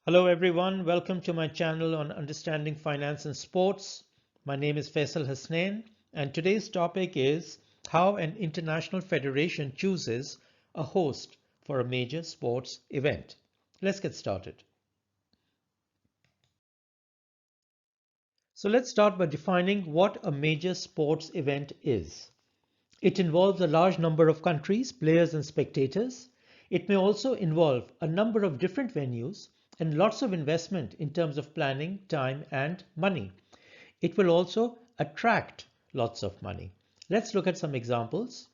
Hello everyone, welcome to my channel on understanding finance and sports. My name is Faisal Hasnain and today's topic is how an international federation chooses a host for a major sports event. Let's get started. So let's start by defining what a major sports event is. It involves a large number of countries, players and spectators. It may also involve a number of different venues and lots of investment in terms of planning, time and money. It will also attract lots of money. Let's look at some examples.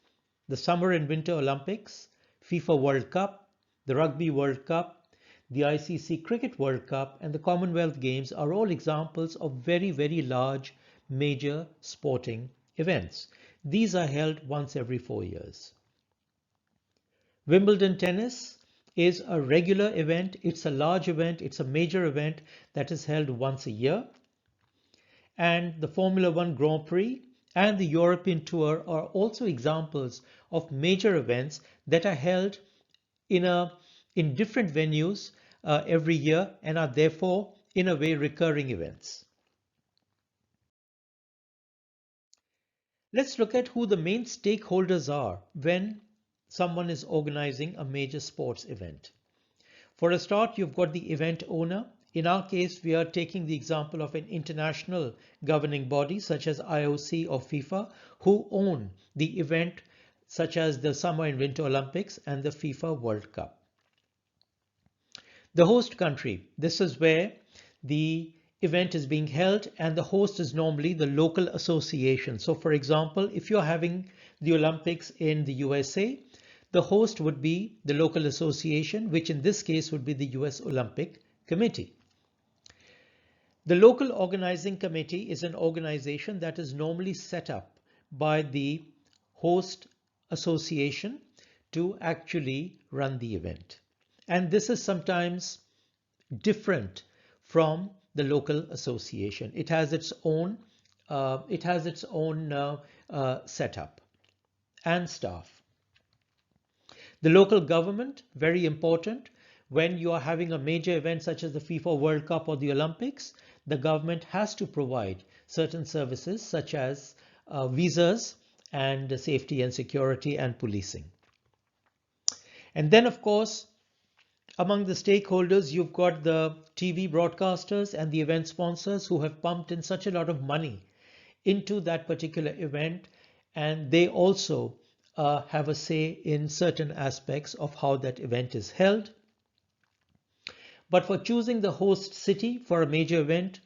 The Summer and Winter Olympics, FIFA World Cup, the Rugby World Cup, the ICC Cricket World Cup and the Commonwealth Games are all examples of very large major sporting events. These are held once every 4 years. Wimbledon tennis is a regular event. It's a large event. It's a major event that is held once a year. And the Formula One Grand Prix and the European Tour are also examples of major events that are held in different venues every year and are therefore in a way recurring events. Let's look at who the main stakeholders are when someone is organizing a major sports event. For a start, you've got the event owner. In our case, we are taking the example of an international governing body such as IOC or FIFA who own the event such as the Summer and Winter Olympics and the FIFA World Cup. The host country, this is where the event is being held and the host is normally the local association. So for example, if you're having the Olympics in the USA, the host would be the local association, which in this case would be the US Olympic Committee. The local organizing committee is an organization that is normally set up by the host association to actually run the event. And this is sometimes different from the local association. It has its own setup and staff. The local government, very important. When you are having a major event such as the FIFA World Cup or the Olympics, the government has to provide certain services such as visas and safety and security and policing. And then, of course, among the stakeholders, you've got the TV broadcasters and the event sponsors who have pumped in such a lot of money into that particular event, and they also have a say in certain aspects of how that event is held. But for choosing the host city for a major event,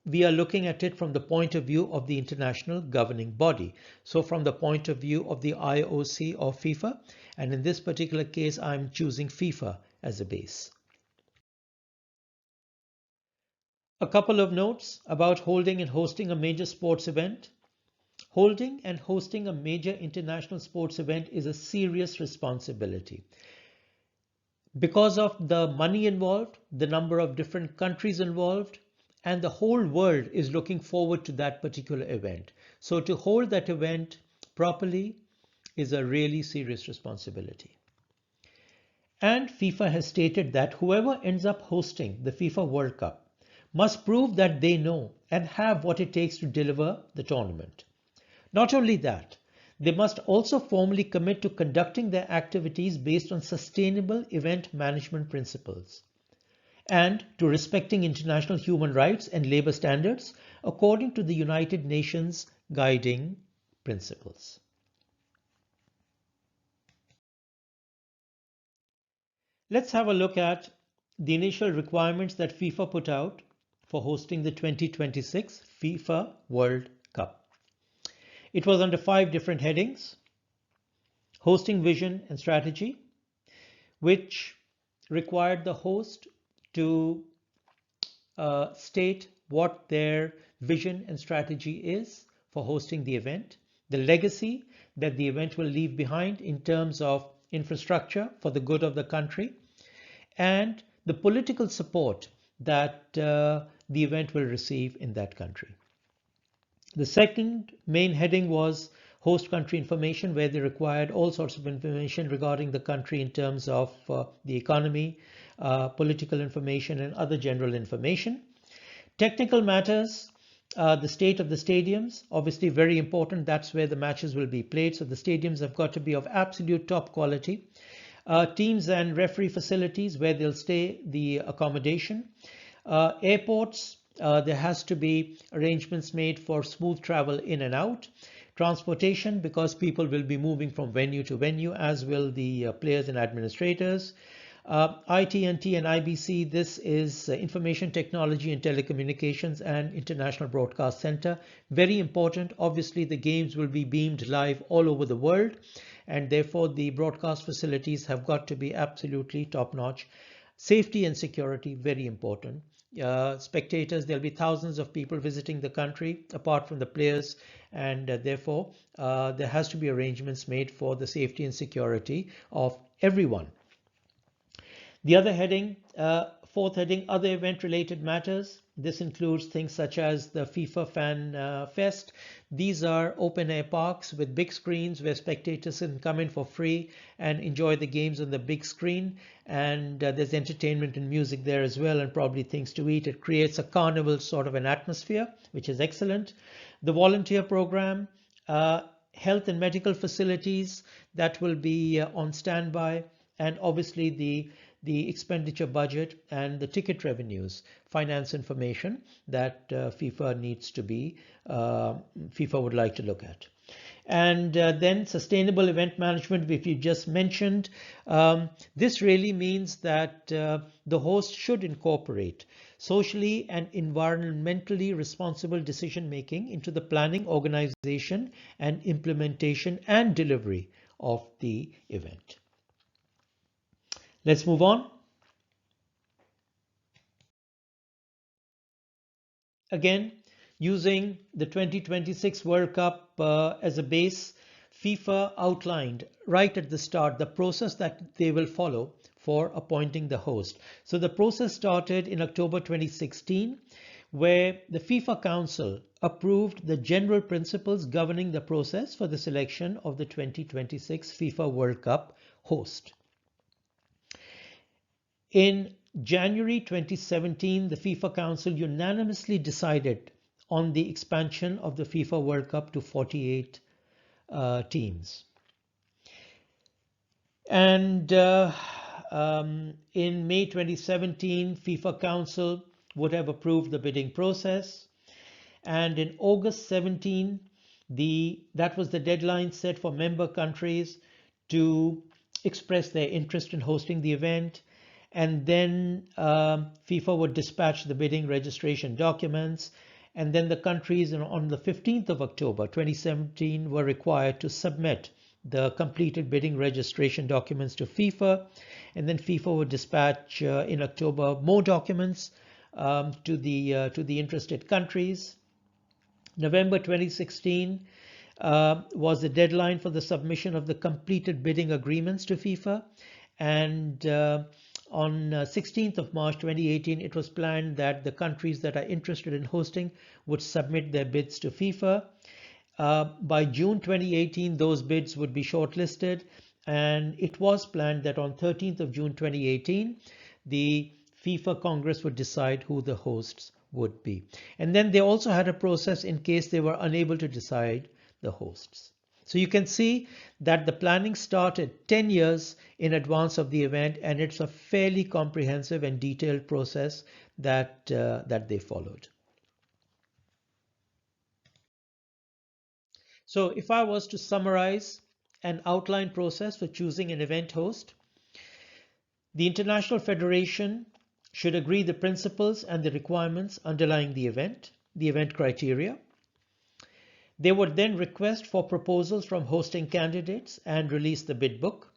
we are looking at it from the point of view of the international governing body. So from the point of view of the IOC or FIFA, and in this particular case, I'm choosing FIFA as a base. A couple of notes about holding and hosting a major sports event. Holding and hosting a major international sports event is a serious responsibility. Because of the money involved, the number of different countries involved, and the whole world is looking forward to that particular event. So to hold that event properly is a really serious responsibility. And FIFA has stated that whoever ends up hosting the FIFA World Cup must prove that they know and have what it takes to deliver the tournament. Not only that, they must also formally commit to conducting their activities based on sustainable event management principles and to respecting international human rights and labor standards according to the United Nations guiding principles. Let's have a look at the initial requirements that FIFA put out for hosting the 2026 FIFA World Cup. It was under 5 different headings: hosting vision and strategy, which required the host to state what their vision and strategy is for hosting the event, the legacy that the event will leave behind in terms of infrastructure for the good of the country, and the political support that the event will receive in that country. The second main heading was host country information, where they required all sorts of information regarding the country in terms of the economy, political information and other general information. Technical matters, the state of the stadiums, obviously very important. That's where the matches will be played. So the stadiums have got to be of absolute top quality. Teams and referee facilities, where they'll stay, the accommodation. Airports, there has to be arrangements made for smooth travel in and out. Transportation, because people will be moving from venue to venue, as will the players and administrators. IT&T and IBC, this is Information Technology and Telecommunications and International Broadcast Center. Very important. Obviously, the games will be beamed live all over the world, and therefore the broadcast facilities have got to be absolutely top-notch. Safety and security, very important. Spectators, there'll be thousands of people visiting the country apart from the players, and therefore there has to be arrangements made for the safety and security of everyone. The other heading, fourth heading, other event related matters. This includes things such as the FIFA Fan Fest. These are open air parks with big screens where spectators can come in for free and enjoy the games on the big screen. And there's entertainment and music there as well, and probably things to eat. It creates a carnival sort of an atmosphere, which is excellent. The volunteer program, health and medical facilities that will be on standby, and obviously the expenditure budget and the ticket revenues, finance information that FIFA needs to be, FIFA would like to look at. And then sustainable event management, which you just mentioned. This really means that the host should incorporate socially and environmentally responsible decision making into the planning, organization, and implementation and delivery of the event. Let's move on. Again, using the 2026 World Cup as a base, FIFA outlined right at the start the process that they will follow for appointing the host. So the process started in October 2016, where the FIFA Council approved the general principles governing the process for the selection of the 2026 FIFA World Cup host. In January 2017, the FIFA Council unanimously decided on the expansion of the FIFA World Cup to 48 teams. And in May 2017, FIFA Council would have approved the bidding process. And in August 17, that was the deadline set for member countries to express their interest in hosting the event. And then FIFA would dispatch the bidding registration documents. And then the countries on the 15th of October 2017 were required to submit the completed bidding registration documents to FIFA. And then FIFA would dispatch in October more documents to the interested countries. November 2016 was the deadline for the submission of the completed bidding agreements to FIFA. And on 16th of March 2018, it was planned that the countries that are interested in hosting would submit their bids to FIFA. By June 2018, those bids would be shortlisted, and it was planned that on 13th of June 2018, the FIFA Congress would decide who the hosts would be. And then they also had a process in case they were unable to decide the hosts. So you can see that the planning started 10 years in advance of the event, and it's a fairly comprehensive and detailed process that they followed. So if I was to summarize an outline process for choosing an event host, the International Federation should agree the principles and the requirements underlying the event criteria. They would then request for proposals from hosting candidates and release the bid book.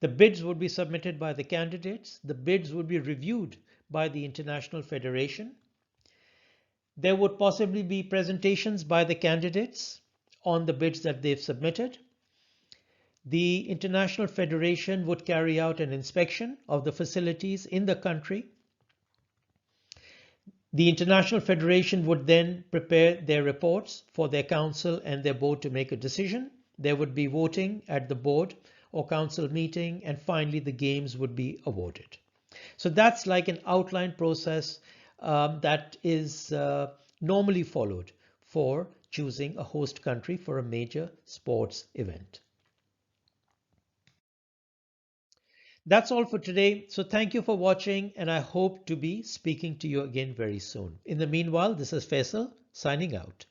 The bids would be submitted by the candidates. The bids would be reviewed by the International Federation. There would possibly be presentations by the candidates on the bids that they've submitted. The International Federation would carry out an inspection of the facilities in the country. The International Federation would then prepare their reports for their council and their board to make a decision. There would be voting at the board or council meeting, and finally the games would be awarded. So that's like an outline process that is normally followed for choosing a host country for a major sports event. That's all for today. So thank you for watching, and I hope to be speaking to you again very soon. In the meanwhile, this is Faisal signing out.